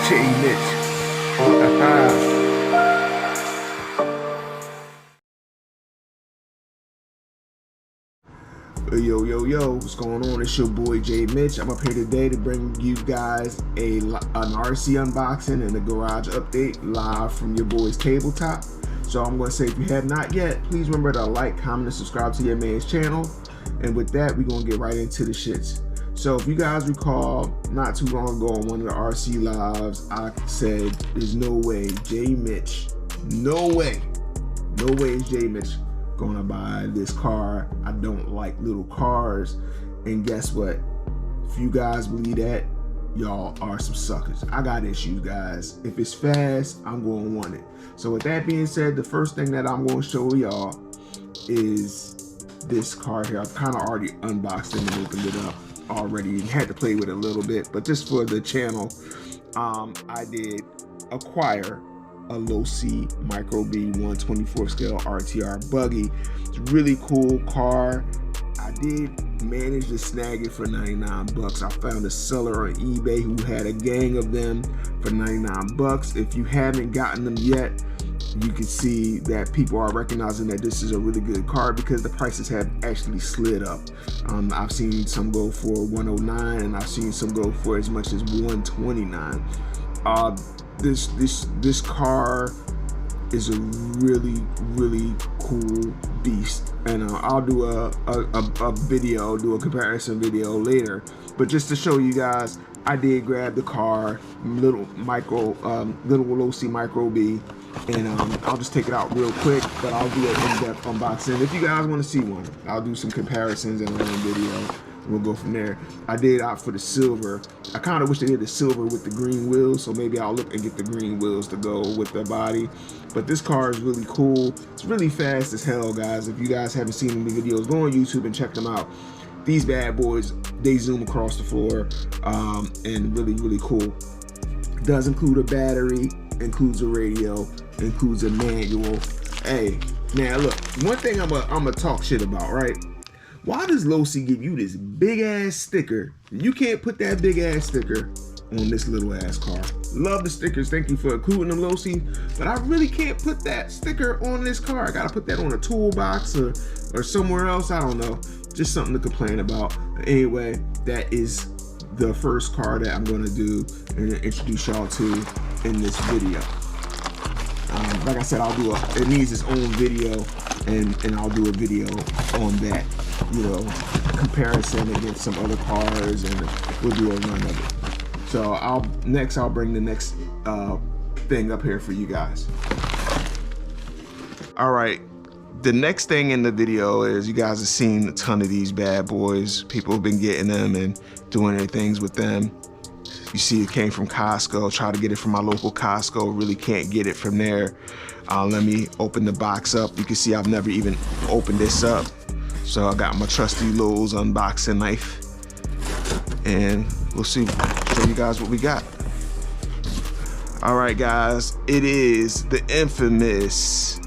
Jay Mitch. Yo, what's going on? It's your boy Jay Mitch. I'm up here today to bring you guys an RC unboxing and a garage update live from your boy's tabletop. So I'm going to say, if you have not yet, please remember to like, comment, and subscribe to your man's channel. And with that, we're going to get right into the shits. So if you guys recall, not too long ago on one of the RC lives, I said, there's no way Jay Mitch, no way is Jay Mitch gonna buy this car. I don't like little cars. And guess what? If you guys believe that, y'all are some suckers. I got issues, guys. If it's fast, I'm gonna want it. So with that being said, the first thing that I'm gonna show y'all is this car here. I've kind of already unboxed it and opened it up already and had to play with it a little bit, but just for the channel, I did acquire a low C Micro B 1/24 scale RTR buggy. It's a really cool car. I did manage to snag it for 99 bucks. I found a seller on eBay who had a gang of them for 99 bucks. If you haven't gotten them yet, you can see that people are recognizing that this is a really good car because the prices have actually slid up. I've seen some go for 109 and I've seen some go for as much as 129. This car is a really cool beast, and I'll do a comparison video later. But just to show you guys, I did grab the car, little low C Micro B, and I'll just take it out real quick, but I'll do an in-depth unboxing. If you guys want to see one, I'll do some comparisons in one video. We'll go from there. I did opt for the silver. I kind of wish they did the silver with the green wheels, so maybe I'll look and get the green wheels to go with the body. But this car is really cool. It's really fast as hell, guys. If you guys haven't seen the videos, go on YouTube and check them out. These bad boys, they zoom across the floor, and really cool. It does include a battery, includes a radio, includes a manual. Hey, now look, one thing I'm gonna talk shit about, right? Why does Low C give you this big ass sticker? You can't put that big ass sticker on this little ass car. Love the stickers, thank you for including them, Low C, but I really can't put that sticker on this car. I gotta put that on a toolbox or somewhere else, I don't know. Just something to complain about. Anyway, that is the first car that I'm gonna do and introduce y'all to in this video. Like I said, it needs its own video, and I'll do a video on that, you know, comparison against some other cars, and we'll do a run of it. So I'll bring the next thing up here for you guys. All right, the next thing in the video is, you guys have seen a ton of these bad boys. People have been getting them and doing their things with them. You see it came from Costco. Try to get it from my local Costco. Really can't get it from there. Let me open the box up. You can see I've never even opened this up. So I got my trusty Lowe's unboxing knife. And we'll show you guys what we got. All right, guys. It is the infamous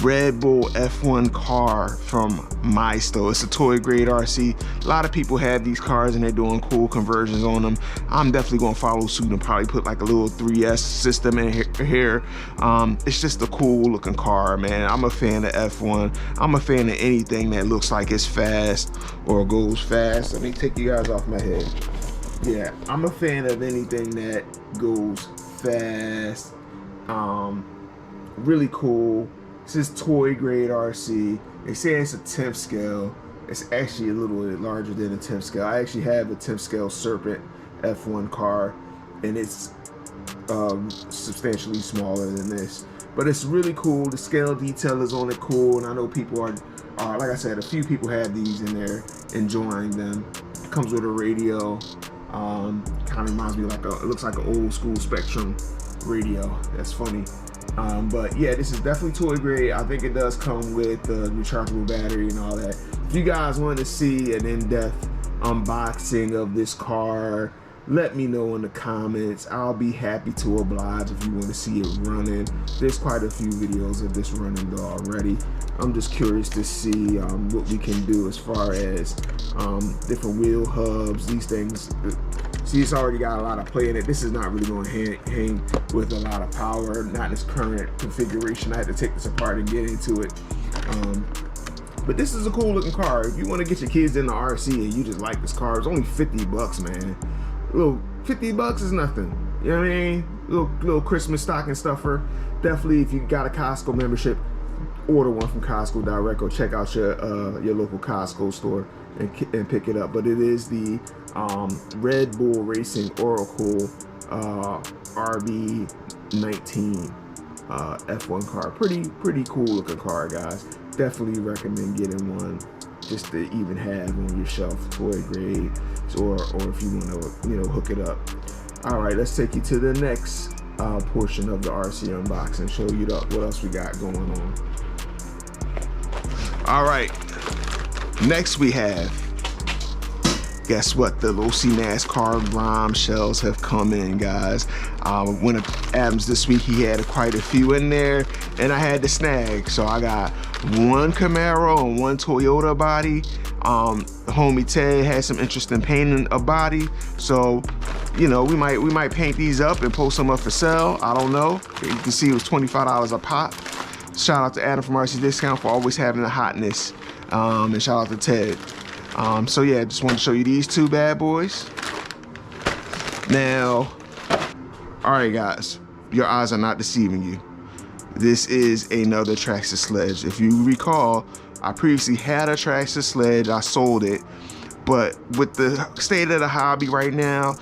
Red Bull F1 car from Misto. It's a toy grade RC. A lot of people have these cars and they're doing cool conversions on them. I'm definitely gonna follow suit and probably put like a little 3S system in here. It's just a cool looking car, man. I'm a fan of F1. I'm a fan of anything that looks like it's fast or goes fast. Let me take you guys off my head. Yeah, I'm a fan of anything that goes fast. Really cool. This is toy grade RC. They say it's a 10th scale. It's actually a little bit larger than a 10th scale. I actually have a 10th scale Serpent F1 car, and it's substantially smaller than this. But it's really cool. The scale detail is on it cool, and I know people are like I said, a few people have these in there enjoying them. It comes with a radio. Kind of reminds me it looks like an old school Spectrum radio. That's funny. But yeah, this is definitely toy grade. I think it does come with the rechargeable battery and all that. If you guys want to see an in-depth unboxing of this car, let me know in the comments. I'll be happy to oblige if you want to see it running. There's quite a few videos of this running though already. I'm just curious to see what we can do as far as different wheel hubs. These things See, it's already got a lot of play in it. This is not really going to hang with a lot of power, not in its current configuration. I had to take this apart and get into it. But this is a cool looking car. If you want to get your kids into RC and you just like this car, it's only 50 bucks, man. Little 50 bucks is nothing. You know what I mean? Little Christmas stocking stuffer. Definitely, if you got a Costco membership, order one from Costco direct, or check out your local Costco store and pick it up. But it is the Red Bull Racing Oracle RB19 F1 car. Pretty cool looking car, guys. Definitely recommend getting one just to even have on your shelf, toy grade, or if you want to, you know, hook it up. All right, let's take you to the next portion of the RC unboxing, show you what else we got going on. All right, next we have, guess what? The Losi NASCAR Grime shells have come in, guys. Went to Adams this week, he had quite a few in there, and I had to snag. So I got one Camaro and one Toyota body. Homie Ted had some interest in painting a body, so you know, we might paint these up and post them up for sale. I don't know. You can see it was $25 a pop. Shout out to Adam from RC Discount for always having the hotness, and shout out to Ted. So yeah, just wanted to show you these two bad boys. Now, all right, guys, your eyes are not deceiving you. This is another Traxxas sledge. If you recall, I previously had a Traxxas sledge. I sold it, but with the state of the hobby right now,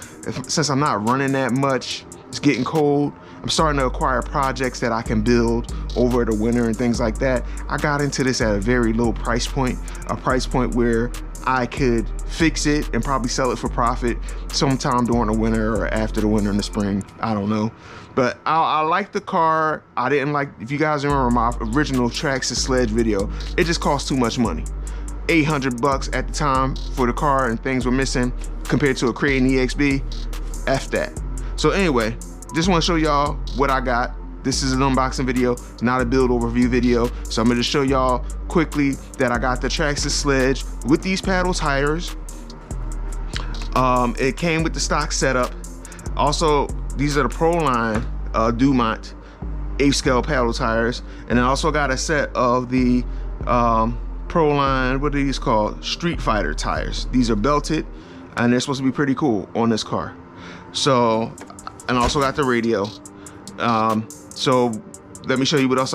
since I'm not running that much, it's getting cold, I'm starting to acquire projects that I can build over the winter and things like that. I got into this at a very low price point, a price point where I could fix it and probably sell it for profit sometime during the winter or after the winter in the spring. I don't know. But I like the car. I didn't like, if you guys remember my original Traxxas sledge video, it just cost too much money. 800 bucks at the time for the car, and things were missing compared to a Creighton EXB. F that. So anyway, just want to show y'all what I got. This is an unboxing video, not a build overview video. So I'm gonna just show y'all quickly that I got the Traxxas sledge with these paddle tires. It came with the stock setup. Also, these are the Proline Dumont 8th scale paddle tires. And I also got a set of the Proline, what are these called? Street Fighter tires. These are belted and they're supposed to be pretty cool on this car. So, and I also got the radio. So let me show you what else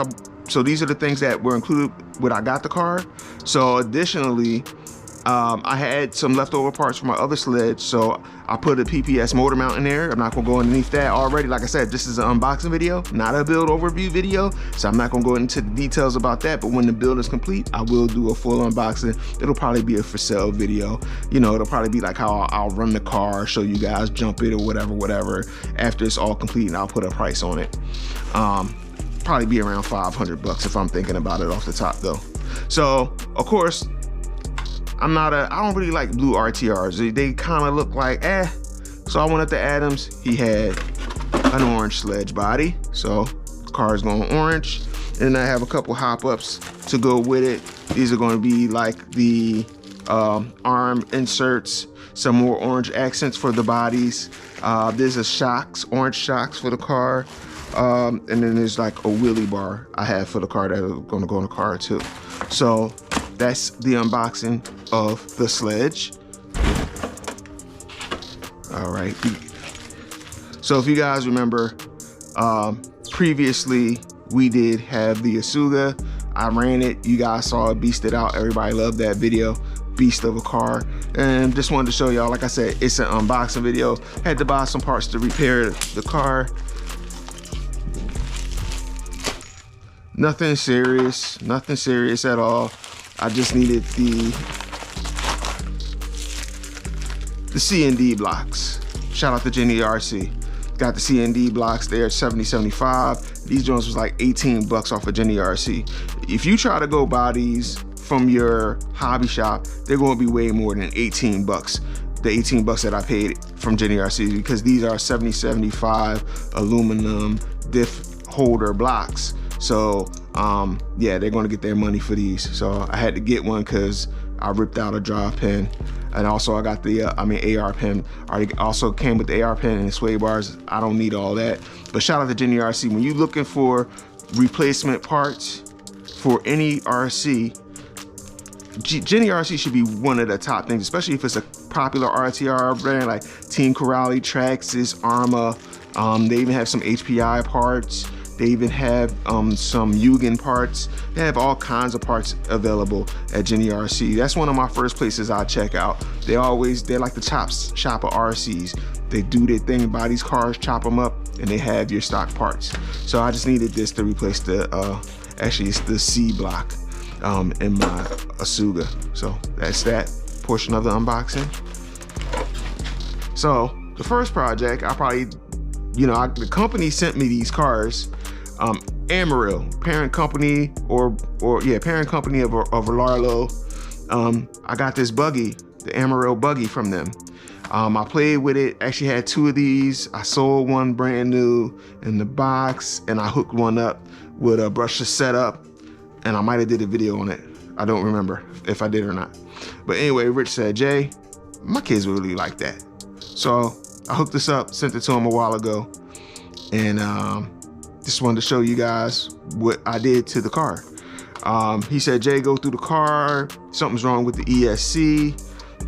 so these are the things that were included when I got the car. So additionally, I had some leftover parts from my other sledge, so I put a PPS motor mount in there. I'm not gonna go underneath that already. Like I said, this is an unboxing video, not a build overview video, so I'm not gonna go into the details about that, but when the build is complete, I will do a full unboxing. It'll probably be a for sale video. You know, it'll probably be like how I'll run the car, show you guys, jump it or whatever. After it's all complete, and I'll put a price on it. Probably be around 500 bucks if I'm thinking about it off the top though. So, of course, I don't really like blue RTRs. They kind of look like, So I went up to Adams. He had an orange sledge body. So the car is going orange. And I have a couple hop-ups to go with it. These are going to be like the arm inserts, some more orange accents for the bodies. There's a shocks, orange shocks for the car. And then there's like a wheelie bar I have for the car that are going to go in the car too. So that's the unboxing of the sledge. All right. So if you guys remember, previously we did have the Asuga. I ran it. You guys saw it, beasted out. Everybody loved that video. Beast of a car. And just wanted to show y'all, like I said, it's an unboxing video. Had to buy some parts to repair the car. Nothing serious at all. I just needed the C&D blocks. Shout out to Jenny RC. Got the C&D blocks there, 70.75. These joints was like 18 bucks off of Jenny RC. If you try to go buy these from your hobby shop, they're going to be way more than 18 bucks. The 18 bucks that I paid from Jenny RC, because these are 70.75 aluminum diff holder blocks. So yeah, they're going to get their money for these. So I had to get one because I ripped out a drive pin. And also I got the, AR pin. I also came with the AR pin and the sway bars. I don't need all that. But shout out to Jenny RC. When you're looking for replacement parts for any RC, Jenny RC should be one of the top things, especially if it's a popular RTR brand like Team Corrali, Traxxas, Arma. They even have some HPI parts. They even have some Yugen parts. They have all kinds of parts available at Jenny RC. That's one of my first places I check out. They're like the top shop of RCs. They do their thing, buy these cars, chop them up, and they have your stock parts. So I just needed this to replace the, actually it's the C block in my Asuga. So that's that portion of the unboxing. So the first project, I probably, the company sent me these cars. Amarillo, parent company parent company of Larlo. I got this buggy, the Amarillo buggy from them. I played with it, actually had 2 of these. I sold one brand new in the box, and I hooked one up with a brushless setup, and I might have did a video on it. I don't remember if I did or not. But anyway, Rich said, Jay, my kids really like that. So I hooked this up, sent it to him a while ago, and just wanted to show you guys what I did to the car. He said, Jay, go through the car. Something's wrong with the ESC.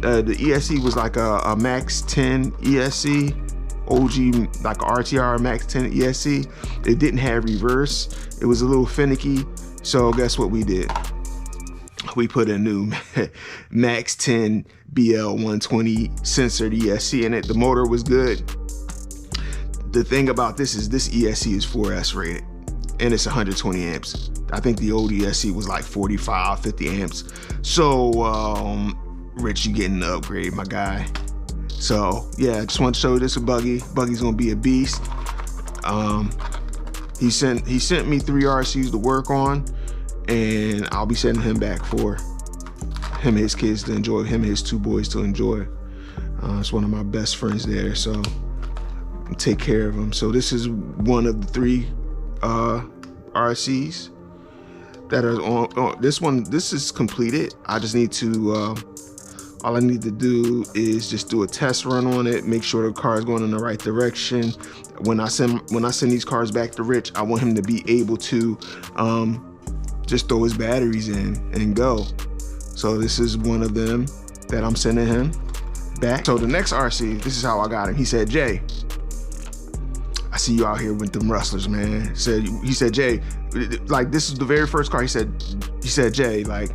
The ESC was like a Max 10 ESC, OG, like a RTR Max 10 ESC. It didn't have reverse. It was a little finicky. So guess what we did? We put a new Max 10 BL120 censored ESC in it. The motor was good. The thing about this is this ESC is 4S rated and it's 120 amps. I think the old ESC was like 45, 50 amps. So, Rich, you getting the upgrade, my guy. So yeah, I just want to show you this with Buggy. Buggy's gonna be a beast. He sent me 3 RCs to work on, and I'll be sending him back for him and his kids to enjoy, him and his 2 boys to enjoy. It's one of my best friends there, so take care of him. So this is one of the 3 RCs that are on this one. This is completed. I just need to all I need to do is just do a test run on it, make sure the car is going in the right direction. When I send these cars back to Rich, I want him to be able to just throw his batteries in and go. So this is one of them that I'm sending him back. So the next RC, this is how I got him. He said, Jay, I see you out here with them rustlers, man. He said, Jay, like this is the very first car. He said, Jay, like,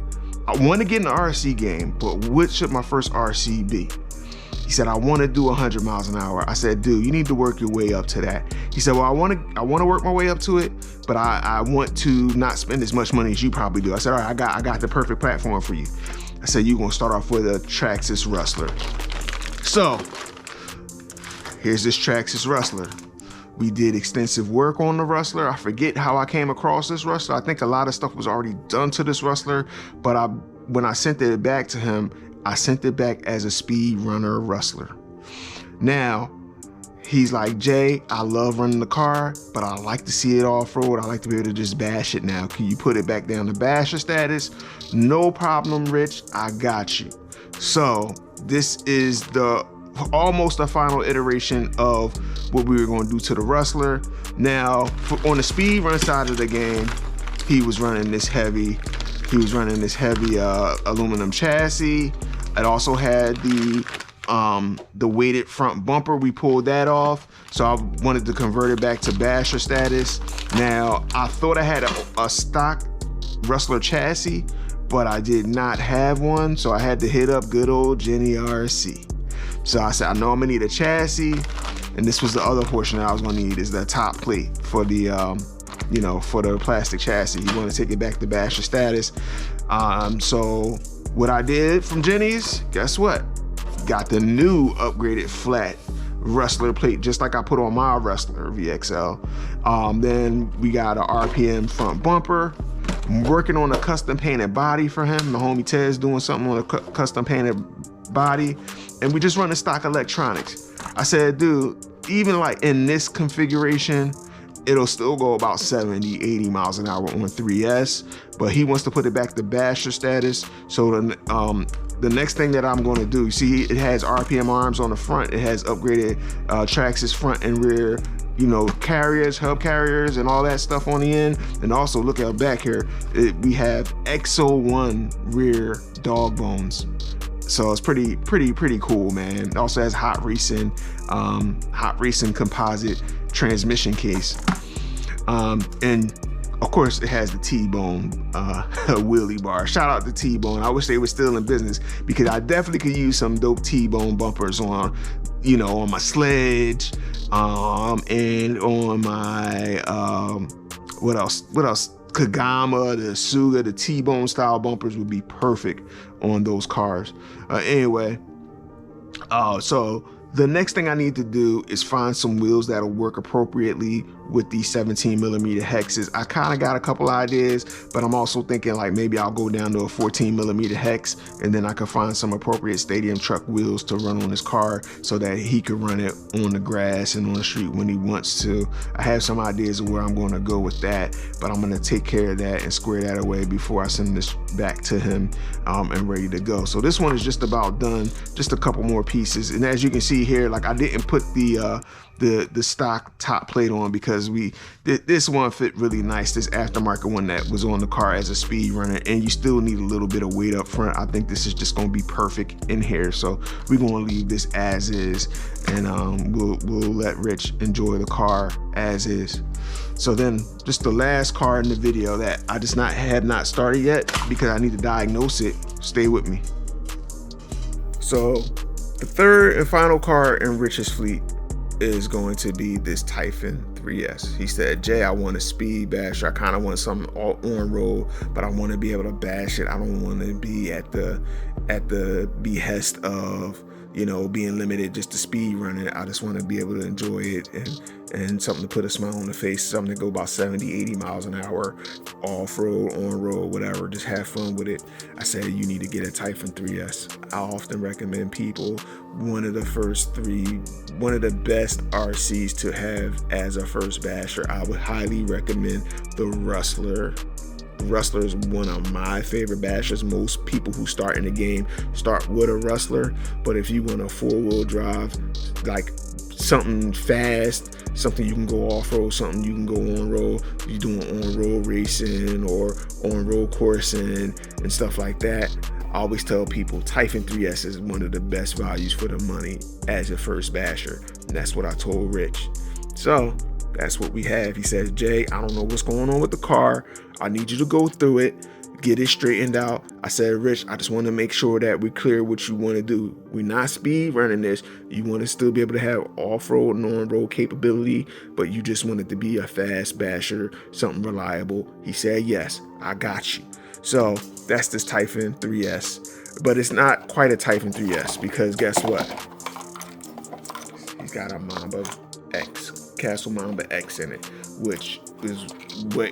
I want to get in the RC game, but what should my first RC be? He said, I want to do 100 miles an hour. I said, dude, you need to work your way up to that. He said, well, I want to work my way up to it, but I want to not spend as much money as you probably do. I said, all right, I got the perfect platform for you. I said, you're going to start off with a Traxxas Rustler. So here's this Traxxas Rustler. We did extensive work on the Rustler. I forget how I came across this Rustler. I think a lot of stuff was already done to this Rustler, but when I sent it back to him, I sent it back as a Speed Runner Rustler. Now, he's like, Jay, I love running the car, but I like to see it off-road. I like to be able to just bash it now. Can you put it back down to basher status? No problem, Rich, I got you. So this is almost a final iteration of what we were going to do to the Rustler. Now, on the speed run side of the game, he was running this heavy aluminum chassis. It also had the weighted front bumper. We pulled that off, so I wanted to convert it back to basher status. Now, I thought I had a stock Rustler chassis, but I did not have one, so I had to hit up good old Jenny RC. So I said, I know I'm gonna need a chassis, and this was the other portion that I was gonna need, is the top plate for the, for the plastic chassis. You wanna take it back to basher status. So what I did from Jenny's, guess what? Got the new upgraded flat Rustler plate, just like I put on my Rustler VXL. Then we got a RPM front bumper. I'm working on a custom painted body for him. My homie Ted's doing something on a custom painted body, and we just run the stock electronics. I said, dude, even like in this configuration, it'll still go about 70, 80 miles an hour on 3S, but he wants to put it back to basher status. So the next thing that I'm going to do, see, it has RPM arms on the front. It has upgraded Traxxas front and rear, you know, carriers, hub carriers, and all that stuff on the end. And also look at back here, we have XO1 rear dog bones. So it's pretty cool, man. It also has hot racing composite transmission case. And of course, it has the T-Bone wheelie bar. Shout out to T-Bone. I wish they were still in business, because I definitely could use some dope T-Bone bumpers on, you know, on my Sledge, and on my what else? Kagama, the Suga, the T-Bone style bumpers would be perfect on those cars. Anyway, so the next thing I need to do is find some wheels that'll work appropriately with these 17mm hexes. I kind of got a couple ideas, but I'm also thinking like maybe I'll go down to a 14mm hex, and then I can find some appropriate stadium truck wheels to run on this car so that he could run it on the grass and on the street when he wants to. I have some ideas of where I'm going to go with that, but I'm going to take care of that and square that away before I send this back to him and ready to go. So this one is just about done, just a couple more pieces. And as you can see here, like I didn't put the stock top plate on because this one fit really nice, this aftermarket one that was on the car as a speed runner, and you still need a little bit of weight up front. I think this is just going to be perfect in here, so we're going to leave this as is, and we'll let Rich enjoy the car as is. So then just the last car in the video that I just had not started yet because I need to diagnose it. Stay with me. So the third and final car in Rich's fleet is going to be this Typhon 3S. He said, Jay, I want a speed basher. I kind of want something all on road, but I want to be able to bash it. I don't want to be at the behest of, you know, being limited just to speed running. I just want to be able to enjoy it and something to put a smile on the face, something to go about 70, 80 miles an hour, off-road, on-road, whatever, just have fun with it. I said, you need to get a Typhon 3S. I often recommend people, one of the best RCs to have as a first basher. I would highly recommend the Rustler. Rustler is one of my favorite bashers. Most people who start in the game start with a Rustler, but if you want a four-wheel drive, like something fast, something you can go off-road, something you can go on-road, you're doing on-road racing or on-road coursing and stuff like that, I always tell people Typhon 3S is one of the best values for the money as your first basher. And that's what I told Rich. So that's what we have. He says, Jay, I don't know what's going on with the car. I need you to go through it, get it straightened out. I said, Rich, I just want to make sure that we're clear what you want to do. We're not speed running this. You want to still be able to have off-road and on-road capability, but you just want it to be a fast basher, something reliable. He said, yes, I got you. So that's this Typhon 3S, but it's not quite a Typhon 3S because guess what? He's got a Mamba X, Castle Mamba X in it, which is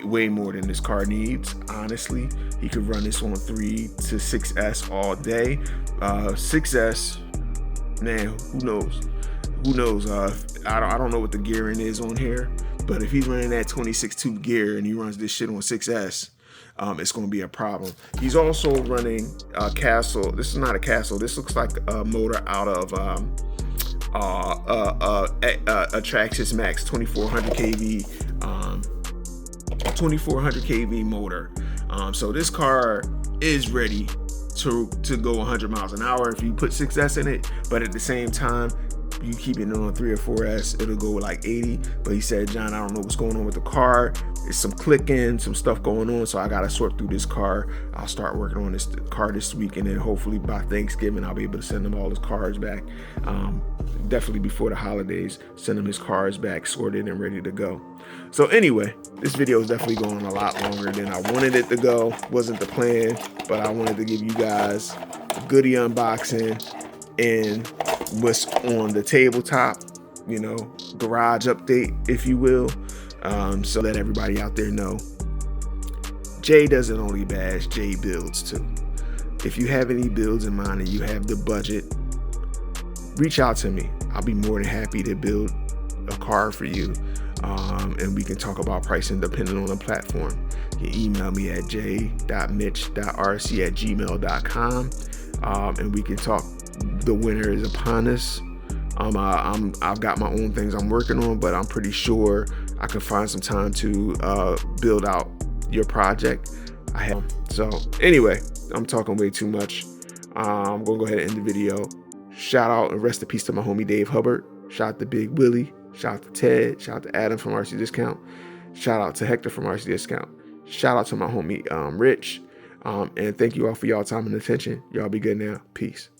way more than this car needs. Honestly, he could run this on 3 to 6S all day. 6S, man, who knows? I don't know what the gearing is on here, but if he's running that 26.2 gear and he runs this shit on 6S, it's going to be a problem. He's also running a Castle. This is not a Castle. This looks like a motor out of a Traxxas Max 2400 kV 2400 kV motor. So this car is ready to go 100 miles an hour if you put 6S in it, but at the same time, you keep it on 3 or 4S, it'll go like 80. But he said, John, I don't know what's going on with the car. There's some clicking, some stuff going on, so I gotta sort through this car. I'll start working on this car this week, and then hopefully by Thanksgiving I'll be able to send him all his cars back. Definitely before the holidays, send him his cars back sorted and ready to go. So anyway, this video is definitely going a lot longer than I wanted it to go. Wasn't the plan, but I wanted to give you guys a goodie unboxing and what's on the tabletop, you know, garage update, if you will, so that everybody out there know Jay doesn't only bash, Jay builds too. If you have any builds in mind and you have the budget, reach out to me. I'll be more than happy to build a car for you. and we can talk about pricing depending on the platform. You can email me at jay.mitch.rc@gmail.com, and we can talk. The winter is upon us. I've got my own things I'm working on, but I'm pretty sure I can find some time to build out your project. So anyway, I'm talking way too much. I'm gonna go ahead and end the video. Shout out and rest in peace to my homie Dave Hubbard. Shout out to Big Willie. Shout out to Ted. Shout out to Adam from RC Discount. Shout out to Hector from RC Discount. Shout out to my homie Rich. And thank you all for y'all time and attention. Y'all be good now. Peace.